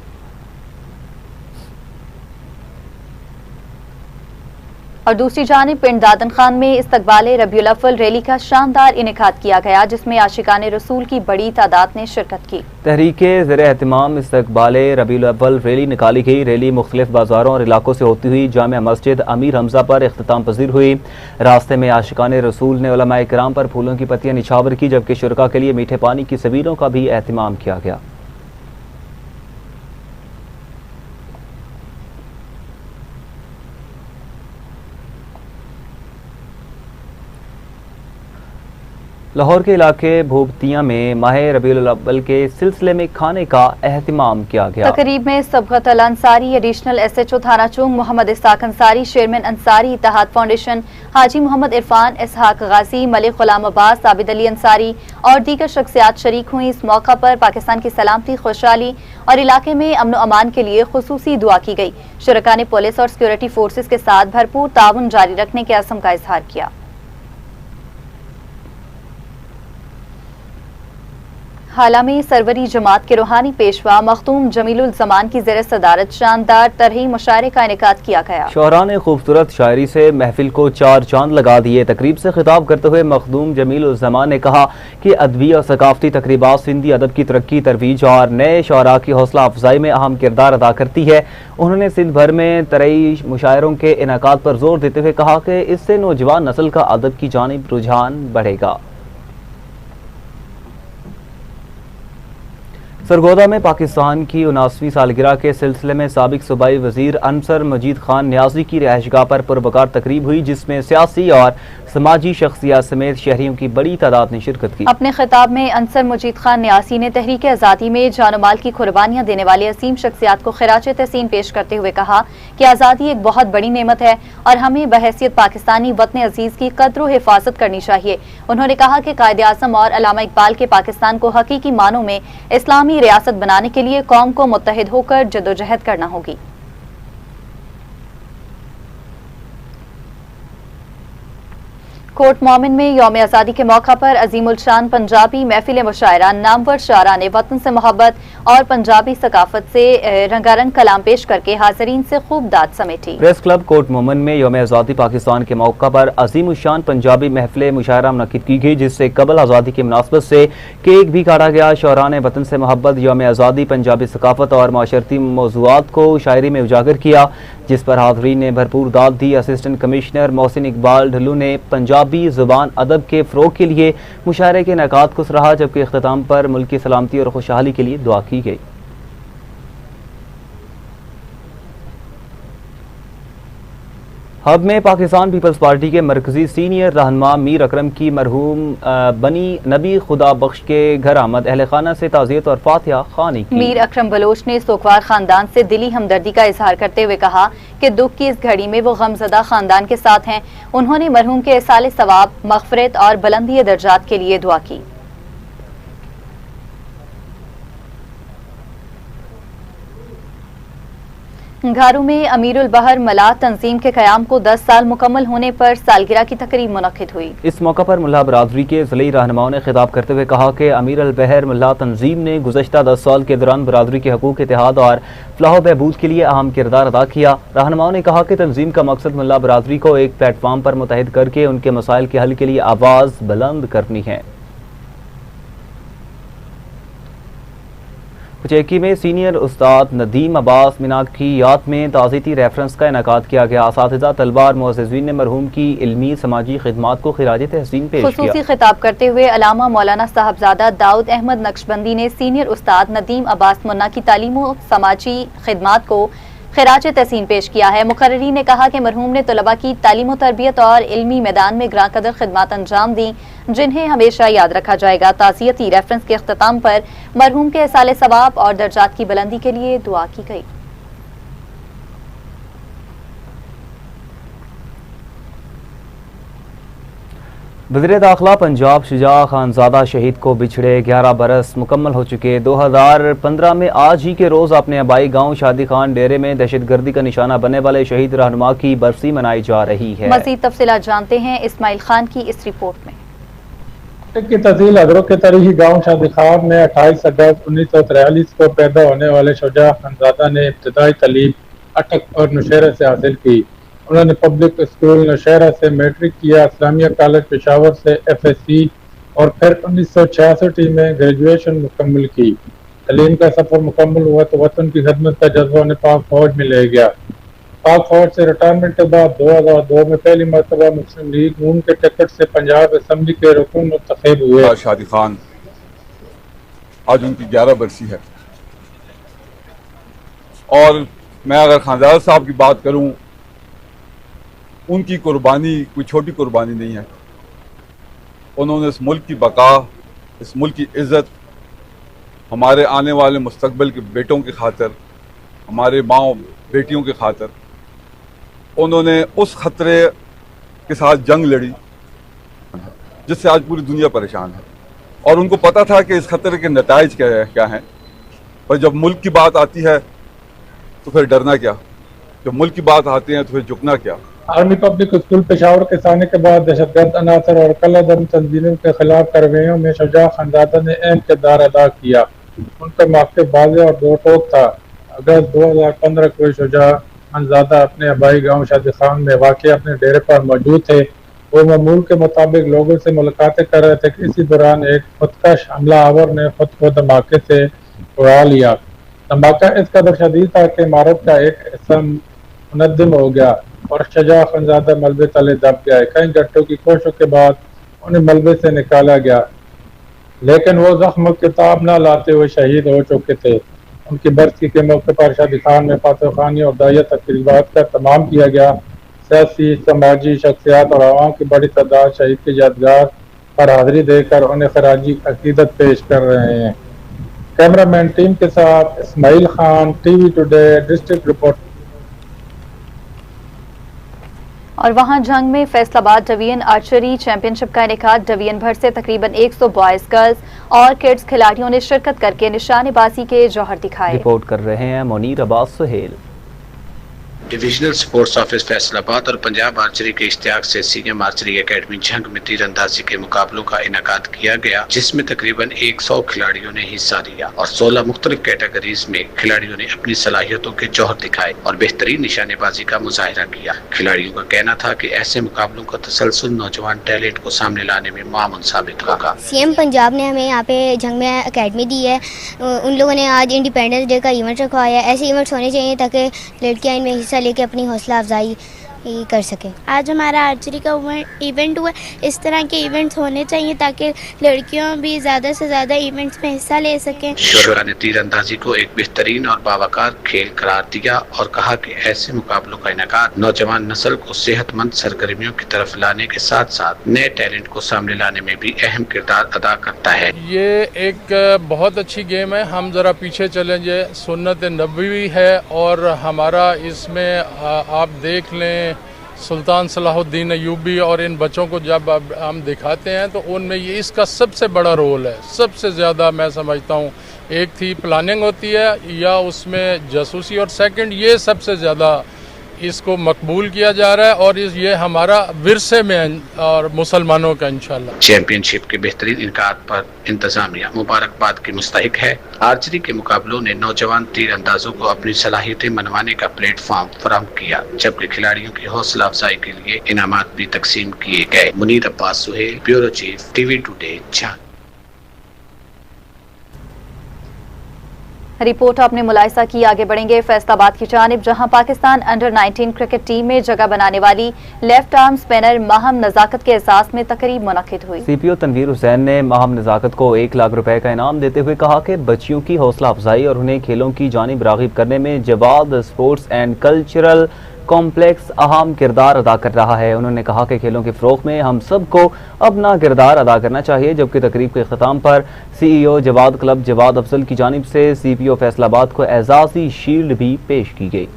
और दूसरी जानिब पिंड दादन खान में इस्तकबाल रबीउल अव्वल रैली का शानदार इनेकाद किया गया, जिसमें आशिकान रसूल की बड़ी तादाद ने शिरकत की। तहरीके ज़ेरे एहतिमाम इस्तकबाल रबीउल अव्वल रैली निकाली गई। रैली मुख्तलिफ बाजारों और इलाकों से होती हुई जामिया मस्जिद अमीर हमजा पर इख्तिताम पजीर हुई। रास्ते में आशिकान रसूल ने उलमाए किराम पर फूलों की पत्तियां निछावर की, जबकि शुरका के लिए मीठे पानी की सबीलों का भी एहतिमाम किया गया। लाहौर के इलाके भूपतिया में माह रबीउल अव्वल के सिलसिले में खाने का एहतिमाम किया गया। तकरीब में सबगत अल अंसारी, एडिशनल SHO थाना चौंग मोहम्मद इसाक अंसारी, चेयरमैन अंसारी इत्तेहाद फाउंडेशन, हाजी मोहम्मद इरफान, इसहाक गाजी, मलिक गुलाम अब्बास, आबिद अली अंसारी और दीगर शख्सियात शरीक हुई। इस मौका पर पाकिस्तान की सलामती, खुशहाली और इलाके में अमन व अमान के लिए खुसूसी दुआ की गई। शुरका ने पुलिस और सिक्योरिटी फोर्सेज के साथ भरपूर ताउन जारी रखने के अज़्म का इजहार किया। हाला में सरवरी जमात के रूहानी पेशवा मखदूम जमीलुल जमान की ज़ेर सदारत शानदार तरही मुशायरे का इनेकाद किया गया। शोहरा ने खूबसूरत शायरी से महफिल को चार चांद लगा दिए। तकरीब से खिताब करते हुए मखदूम जमीलुल जमान ने कहा कि अदबी और सकाफती तकरीबात सिंधी अदब की तरक्की, तरवीज और नए शोहरा की हौसला अफजाई में अहम किरदार अदा करती है। उन्होंने सिंध भर में तरई मुशायरों के इनेकाद पर जोर देते हुए कहा कि इससे नौजवान नस्ल का अदब की जानिब रुझान बढ़ेगा। सरगोदा में पाकिस्तान की 79वीं सालगिरह के सिलसिले में साबिक सूबाई वजीर अनसर मजीद खान न्याजी की रिहाइशगाह पर पुरवकार तकरीब हुई, जिसमें सियासी और समाजी शख्सियत समेत शहरियों की बड़ी तादाद ने शिरकत की। अपने खिताब में अनसर मजीद खान न्यासी ने तहरीक आज़ादी में जान माल की कुर्बानियां देने वाले असीम शख्सियात को खिराज तहसीन पेश करते हुए कहा कि आज़ादी एक बहुत बड़ी नेमत है और हमें बहैसियत पाकिस्तानी वतन अजीज की कद्र व हिफाजत करनी चाहिए। उन्होंने कहा कि कायदे आज़म और अल्लामा इकबाल के पाकिस्तान को हकीकी मानों में इस्लामी रियासत बनाने के लिए कौम को मुत्तहिद होकर जदोजहद करना होगी। कोट मोमिन में यौम आज़ादी के मौका पर अजीमुल शान पंजाबी महफिल मुशायरा नामवर शारा ने वतन से मोहब्बत और पंजाबी सकाफत से रंगारंग कलाम पेश करके हाज़रीन से खूब दाद समेटी। प्रेस क्लब कोट मोमिन में यौम आज़ादी पाकिस्तान के मौका पर अजीमुल शान पंजाबी महफिल मुशायरा मुनक्किद की गई, जिससे कबल आज़ादी की मुनासबत से केक भी काटा गया। शोहरा ने वतन से मोहब्बत, यौम आज़ादी, पंजाबी सकाफत और माशरती मौज़ूआत को शायरी में उजागर किया, जिस पर हाज़रीन ने भरपूर दाद दी। असिस्टेंट कमिश्नर मोहसिन इकबाल ढल्लू ने पंजाबी ज़ुबान अदब के फ़रोग़ के लिए मुशायरे के इनेकाद को सराहा, जबकि इख्तिताम पर मुल्क की सलामती और खुशहाली के लिए दुआ की गई। हब में पाकिस्तान पीपल्स पार्टी के मरकजी सीनियर रहनुमा मीर अकरम की मरहूम बनी नबी खुदा बख्श के घर आमद अहले खाना से ताज़ियत और फातिहा ख़्वानी की। मीर अकरम बलोच ने सोगवार खानदान से दिली हमदर्दी का इजहार करते हुए कहा कि दुख की इस घड़ी में वो गमज़दा खानदान के साथ हैं। उन्होंने मरहूम के इसाले सवाब, मग़फ़िरत और बुलंदी दर्जात के लिए दुआ की। घारू में अमीरुल बहर मलाह तंजीम के क़याम को 10 साल मुकम्मल होने पर सालगिरह की तकरीब मुनक्किद हुई। इस मौका पर मुल्ला बरादरी के ज़िली रहनुमाओं ने खिताब करते हुए कहा कि अमीरुल बहर मलाह तंजीम ने गुज़श्ता 10 साल के दौरान बरादरी के हकूक़, इत्तेहाद और फ़लाह बहबूद के लिए अहम किरदार अदा किया। रहनुमाओं ने कहा कि तंजीम का मकसद मुल्ला बरादरी को एक प्लेटफार्म पर मुत्तहिद करके उनके मसाइल के हल के लिए आवाज़ बुलंद करनी है। कुचेकी में सीनियर उस्ताद नदीम अब्बास मीना की याद में ताज़ीती रेफरेंस का इनेकाद किया गया। असातिज़ा, तलबा और मुअज़्ज़िज़ीन ने मरहूम की इल्मी समाजी खिदमात को खिराज तहसीन पेश किया। खुसूसी खिताब करते हुए अलामा मौलाना साहबजादा दाऊद अहमद नक्शबंदी ने सीनियर उस्ताद नदीम अब्बास मुन्ना की तालीम और समाजी खिदमात को खिराज तहसीन पेश किया है। मुकर्रिरीन ने कहा कि मरहूम ने तलबा की तालीम और तरबियत और इल्मी मैदान में ग्रां कदर खिदमात अंजाम दी, जिन्हें हमेशा याद रखा जाएगा। ताज़ियती रेफरेंस के अख्तिताम पर मरहूम के इसाले सवाब और दर्जात की बुलंदी के लिए दुआ की गई। वज़ीर दाखिला पंजाब शुजा खानज़ादा शहीद को बिछड़े 11 बरस मुकम्मल हो चुके। 2015 में आज ही के रोज़ अपने आबाई गांव शादी खान डेरे में दहशतगर्दी का निशाना बनने वाले शहीद रहनुमा की बरसी मनाई जा रही है। मज़ीद तफसीलात जानते हैं इस्माइल खान की इस रिपोर्ट में। की तहसील अगरों के तारीखी गाँव शादी खान में 28 अगस्त 1943 को पैदा होने वाले शुजा खानज़ादा ने इब्तदाई तालीम अटक और नौशहरा से हासिल की। उन्होंने पब्लिक स्कूल नौशहरा से मैट्रिक किया, इस्लामिया कॉलेज पेशावर से FSc और फिर 1966 में ग्रेजुएशन मुकम्मल की। तालीम का सफर मुकम्मल हुआ तो वतन की खिदमत का जज्बा उन्हें पाक फौज में ले गया। पाक फौज से रिटायरमेंट के बाद 2002 में पहली मरतबा मुस्लिम लीग नून के टिकट से पंजाब असम्बली के रुकन मुंतखब हुए। शादी खान आज उनकी 11 बरसी है और मैं अगर खानदार साहब की बात करूं, उनकी कुर्बानी कोई छोटी कुर्बानी नहीं है। उन्होंने इस मुल्क की बका, इस मुल्क की इज़्ज़त, हमारे आने वाले मुस्तकबिल के बेटों की खातिर, हमारे माँ बेटियों की खातिर उन्होंने उस खतरे के साथ जंग लड़ी जिससे आज पूरी दुनिया परेशान है। और उनको पता था कि इस खतरे के नताइज क्या हैं, पर जब मुल्क की बात आती है तो फिर डरना क्या, जब मुल्क की बात आती है तो फिर झुकना क्या। आर्मी पब्लिक स्कूल पेशावर के सामने के बाद दहशतगर्द अनासर और कलअदम तंजीमों के खिलाफ कार्रवाइयों में शुजा खानजादा ने अहम किरदार अदा किया। उनका मौक़िफ़ वाज़ेह और दो टोक था। अगस्त 2015 को शुजा खानजादा अपने आबाई गांव शादी खान में वाक़ अपने डेरे पर मौजूद थे। वो मामूल के मुताबिक लोगों से मुलाकातें कर रहे थे कि इसी दौरान एक खुदकश हमला आवर ने खुद को धमाके से उड़ा लिया। धमाका इस कदर शदीद था कि इमारत का एक हिस्सा मुनद्दिम हो गया और शुजा खानजादा मलबे तले दब गया। कई घंटों की कोशिशों के बाद उन्हें मलबे से निकाला गया, लेकिन वो जख्म किताब न लाते हुए शहीद हो चुके थे। उनकी बरसी के मौके पर शादी खान में फातह खानी और दाइया तकरीबात का तमाम किया गया। सियासी, समाजी शख्सियात और आवाम की बड़ी तादाद शहीद की यादगार पर हाजिरी देकर उन्हें खराजी अकीदत पेश कर रहे हैं। कैमरामैन टीम के साथ Ismail Khan, TV Today district report. और वहां जंग में फैसलाबाद डिवीजन आर्चरी चैंपियनशिप का इनेकाद डिवीजन भर से तकरीबन 100 बॉयज, गर्ल्स और किड्स खिलाड़ियों ने शिरकत करके निशानेबाजी के जौहर दिखाए। रिपोर्ट कर रहे हैं Munir Abbas Suhail. Divisional sports office Faisalabad और पंजाब आर्चरी के इश्तियाक से सीएम आर्चरी एकेडमी जंग में तीरंदाजी के मुकाबलों का इनेकाद किया गया, जिसमें तकरीबन 100 खिलाड़ियों ने हिस्सा लिया और 16 मुख्तलिफ कैटेगरीज में खिलाड़ियों ने अपनी सलाहियतों के जौहर दिखाए और बेहतरीन निशानेबाजी का मुजाहिरा किया। खिलाड़ियों का कहना था कि ऐसे मुकाबलों का तसलसल नौजवान टैलेंट को सामने लाने में मामून साबित होगा। सीएम पंजाब ने हमें यहाँ पे जंग में अकेडमी दी है। उन लोगों ने आज इंडिपेंडेंस डे का इवेंट रखवाया है। ऐसे इवेंट्स होने चाहिए ताकि लड़कियाँ इनमें हिस्सा लेके अपनी हौसला अफजाई कर सके। आज हमारा आर्चरी का इवेंट हुआ। इस तरह के इवेंट्स होने चाहिए ताकि लड़कियां भी ज़्यादा से ज़्यादा इवेंट्स में हिस्सा ले सकें। शुरा ने तीरंदाजी को एक बेहतरीन और बावकार खेल करार दिया और कहा कि ऐसे मुकाबलों का इनेकाद नौजवान नस्ल को सेहतमंद सरगर्मियों की तरफ लाने के साथ साथ नए टैलेंट को सामने लाने में भी अहम किरदार अदा करता है। ये एक बहुत अच्छी गेम है। हम जरा पीछे चलें, ये सुन्नत नबवी है और हमारा इसमें आप देख लें सुल्तान सलाहुद्दीन अयूबी और इन बच्चों को जब हम दिखाते हैं तो उनमें ये इसका सबसे बड़ा रोल है। सबसे ज़्यादा मैं समझता हूँ एक थी प्लानिंग होती है या उसमें जासूसी, और सेकंड ये सबसे ज़्यादा इसको मकबूल किया जा रहा है और ये हमारा विरसे में और मुसलमानों का इंशाल्लाह। चैंपियनशिप के बेहतरीन इनकाद पर इंतजामिया मुबारकबाद की मुस्तहिक है। आर्चरी के मुकाबलों ने नौजवान तीरंदाजों को अपनी सलाहियतें मनवाने का प्लेटफॉर्म फराहम किया, जबकि खिलाड़ियों की हौसला अफजाई के लिए इनामात भी तकसीम किए गए। Munir Abbas Suhail, bureau chief, TV Today, Jhansi. Report आपने मुलाहिजा की। आगे बढ़ेंगे फैसलाबाद की जानिब, जहां पाकिस्तान अंडर 19 क्रिकेट टीम में जगह बनाने वाली लेफ्ट आर्म स्पिनर माहम नजाकत के एहसास में तकरीब मुनक्किद हुई। सीपीओ तनवीर हुसैन ने माहम नजाकत को 1 लाख रुपए का इनाम देते हुए कहा कि बच्चियों की हौसला अफजाई और उन्हें खेलों की जानिब रागिब करने में Jawad sports and cultural complex अहम किरदार अदा कर रहा है। उन्होंने कहा कि खेलों के फ़रोग़ में हम सबको अपना किरदार अदा करना चाहिए। जबकि तकरीब के ख़त्म पर सीईओ जवाद क्लब जवाद अफजल की जानिब से सीपीओ फैसलाबाद को एजाज़ी शील्ड भी पेश की गई।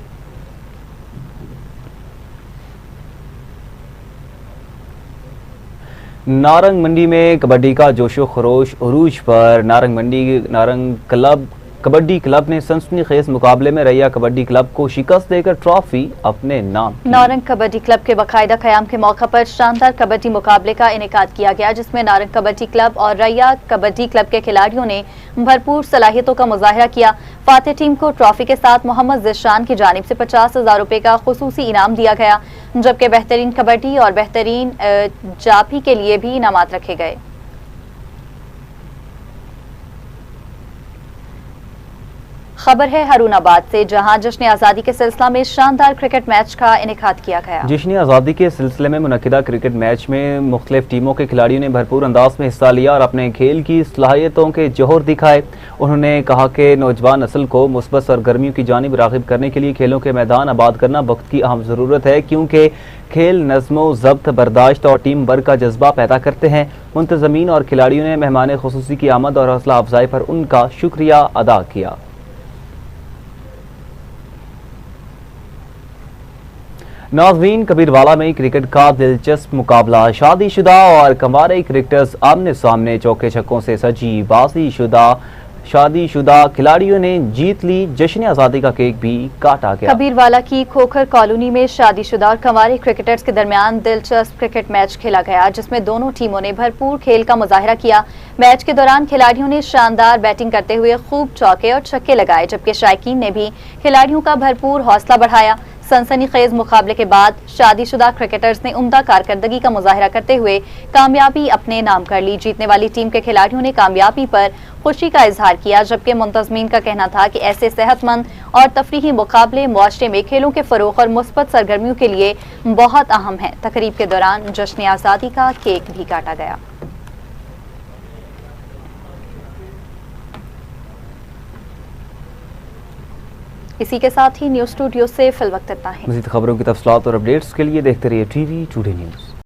नारंग मंडी में कबड्डी का जोशो खरोश उरूज पर नारंग कबड्डी क्लब ने सनसनीखेज मुकाबले में रैया कबड्डी क्लब को शिकस्त देकर ट्रॉफी अपने नाम की। नारंग कबड्डी क्लब के बाकायदा क़याम के मौके पर शानदार कबड्डी मुकाबले का इनेकाद किया गया, जिसमें नारंग कबड्डी क्लब और रैया कबड्डी क्लब के खिलाड़ियों ने भरपूर सलाहियतों का मुजाहिरा किया। फातेह टीम को ट्रॉफी के साथ मोहम्मद जिशान की जानिब से 50,000 रुपए का खुसूसी इनाम दिया गया, जबकि बेहतरीन कबड्डी और बेहतरीन जाफी के लिए भी इनामात रखे गए। खबर है हरूनाबाद से, जहां जश्न आज़ादी के सिलसिला में शानदार क्रिकेट मैच का इनेकाद किया गया। जश्न आज़ादी के सिलसिले में मुनक्किदा क्रिकेट मैच में मुख्तलिफ टीमों के खिलाड़ियों ने भरपूर अंदाज में हिस्सा लिया और अपने खेल की सलाहियतों के जौहर दिखाए। उन्होंने कहा कि नौजवान नस्ल को मुस्बत सरगर्मियों की जानिब राग़िब करने के लिए खेलों के मैदान आबाद करना वक्त की अहम ज़रूरत है, क्योंकि खेल नज़्मो ज़ब्त, बर्दाश्त और टीम वर्क का जज्बा पैदा करते हैं। मुंतज़मीन और खिलाड़ियों ने मेहमान खुसूसी की आमद और हौसला अफजाई पर उनका शुक्रिया अदा किया। नाज़रीन, कबीरवाला में क्रिकेट का दिलचस्प मुकाबला। शादीशुदा और कंवारे क्रिकेटर्स आमने सामने चौके छक्कों से सजी बाजीशुदा शादीशुदा खिलाड़ियों ने जीत ली, जश्न आज़ादी का केक भी काटा गया। कबीरवाला की खोखर कॉलोनी में शादीशुदा और कंवारे क्रिकेटर्स के दरमियान दिलचस्प क्रिकेट मैच खेला गया, जिसमें दोनों टीमों ने भरपूर खेल का मुजाहिरा किया। मैच के दौरान खिलाड़ियों ने शानदार बैटिंग करते हुए खूब चौके और छक्के लगाए, जबकि शायकीन ने भी खिलाड़ियों का भरपूर हौसला बढ़ाया। सनसनीखेज मुकाबले के बाद शादीशुदा क्रिकेटर्स ने उम्दा कारकर्दगी का मुजाहिरा करते हुए कामयाबी अपने नाम कर ली। जीतने वाली टीम के खिलाड़ियों ने कामयाबी पर खुशी का इजहार किया, जबकि मुंतजमीन का कहना था कि ऐसे सेहतमंद और तफरीही मुकाबले मुआशरे में खेलों के फरोग और मुस्बत सरगर्मियों के लिए बहुत अहम है। तकरीब के दौरान जश्न आज़ादी का केक भी काटा गया। इसी के साथ ही न्यूज स्टूडियो से फिल वक्त इतना है। मज़ीद खबरों की तफसीलात और अपडेट्स के लिए देखते रहिए टीवी टुडे न्यूज़।